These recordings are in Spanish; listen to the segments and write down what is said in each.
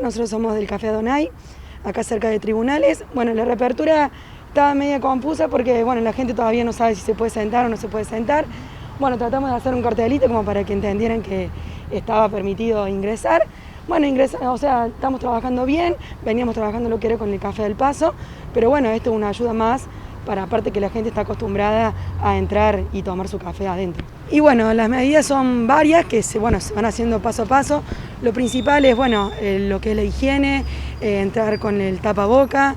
nosotros somos del Café Adonai, acá cerca de Tribunales. Bueno, la reapertura estaba media confusa porque bueno, la gente todavía no sabe si se puede sentar o no se puede sentar. Bueno, tratamos de hacer un cartelito como para que entendieran que estaba permitido ingresar. Bueno, o sea, estamos trabajando bien, veníamos trabajando lo que era con el Café del Paso, pero bueno, esto es una ayuda más para aparte que la gente está acostumbrada a entrar y tomar su café adentro. Y bueno, las medidas son varias que se van haciendo paso a paso. Lo principal es bueno, lo que es la higiene, entrar con el tapaboca,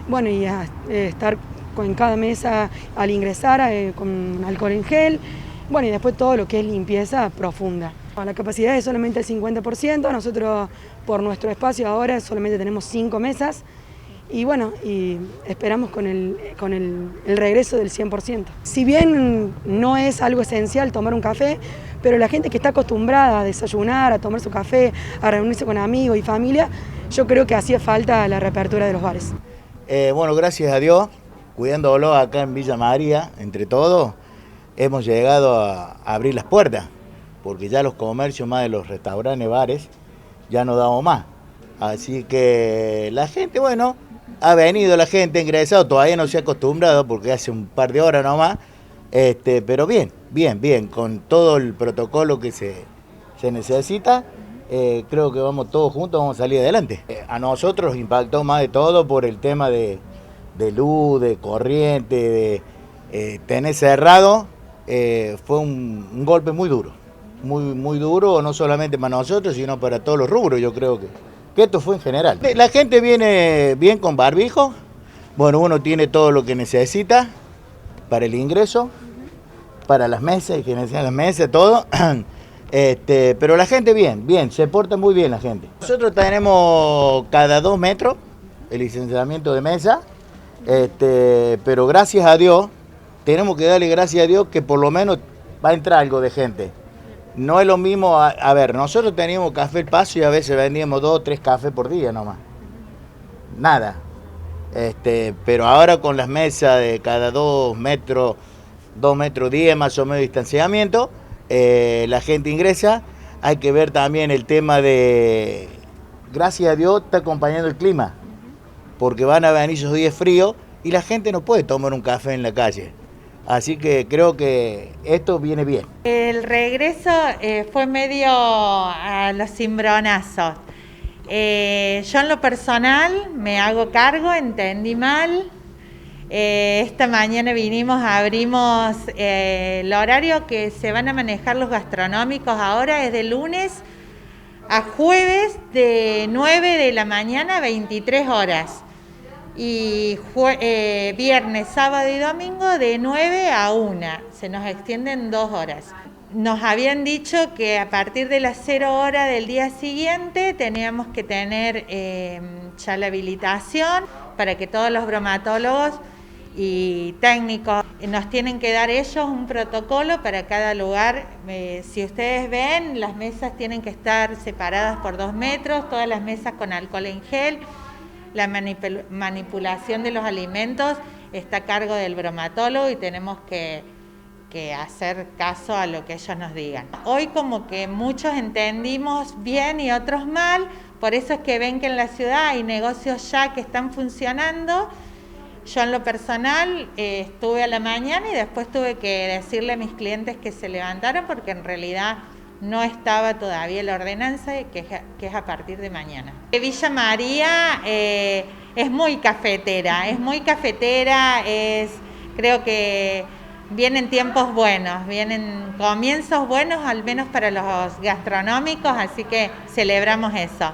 bueno, y estar en cada mesa al ingresar con alcohol en gel, bueno, y después todo lo que es limpieza profunda. La capacidad es solamente el 50%, nosotros por nuestro espacio ahora solamente tenemos 5 mesas, y bueno, y esperamos con el regreso del 100%. Si bien no es algo esencial tomar un café, pero la gente que está acostumbrada a desayunar, a tomar su café, a reunirse con amigos y familia, yo creo que hacía falta la reapertura de los bares. Bueno, gracias a Dios, cuidándolo acá en Villa María, entre todos, hemos llegado a abrir las puertas, porque ya los comercios más de los restaurantes, bares, ya no damos más. Así que la gente, bueno, ha venido la gente, ingresado, todavía no se ha acostumbrado porque hace un par de horas nomás, pero bien, con todo el protocolo que se necesita, creo que vamos todos juntos, vamos a salir adelante. A nosotros impactó más de todo por el tema de luz, de corriente, de tener cerrado, fue un golpe muy duro, muy duro, no solamente para nosotros, sino para todos los rubros, yo creo que esto fue en general. La gente viene bien con barbijo, bueno, uno tiene todo lo que necesita para el ingreso, para las mesas, que necesitan las mesas, todo, pero la gente bien, se porta muy bien la gente. Nosotros tenemos cada 2 metros el licenciamiento de mesa, pero gracias a Dios, tenemos que darle gracias a Dios que por lo menos va a entrar algo de gente. No es lo mismo, a ver, nosotros teníamos Café El Paso y a veces vendíamos 2 o 3 cafés por día nomás. Nada. Pero ahora con las mesas de cada 2 metros, 2 metros 10 más o menos de distanciamiento, la gente ingresa. Hay que ver también el tema de, gracias a Dios, está acompañando el clima, porque van a venir esos días fríos y la gente no puede tomar un café en la calle. Así que creo que esto viene bien. El regreso fue medio a los cimbronazos. Yo en lo personal me hago cargo, entendí mal. Esta mañana abrimos el horario que se van a manejar los gastronómicos ahora es de lunes a jueves de 9 de la mañana a 23 horas. Y viernes, sábado y domingo de 9 a 1, se nos extienden 2 horas. Nos habían dicho que a partir de las 0 horas del día siguiente teníamos que tener ya la habilitación para que todos los bromatólogos y técnicos nos tienen que dar ellos un protocolo para cada lugar. Si ustedes ven, las mesas tienen que estar separadas por 2 metros, todas las mesas con alcohol en gel. La manipulación de los alimentos está a cargo del bromatólogo y tenemos que hacer caso a lo que ellos nos digan. Hoy como que muchos entendimos bien y otros mal, por eso es que ven que en la ciudad hay negocios ya que están funcionando. Yo en lo personal estuve a la mañana y después tuve que decirle a mis clientes que se levantaran porque en realidad no estaba todavía la ordenanza que es a partir de mañana. Villa María es muy cafetera, creo que vienen tiempos buenos, vienen comienzos buenos, al menos para los gastronómicos, así que celebramos eso.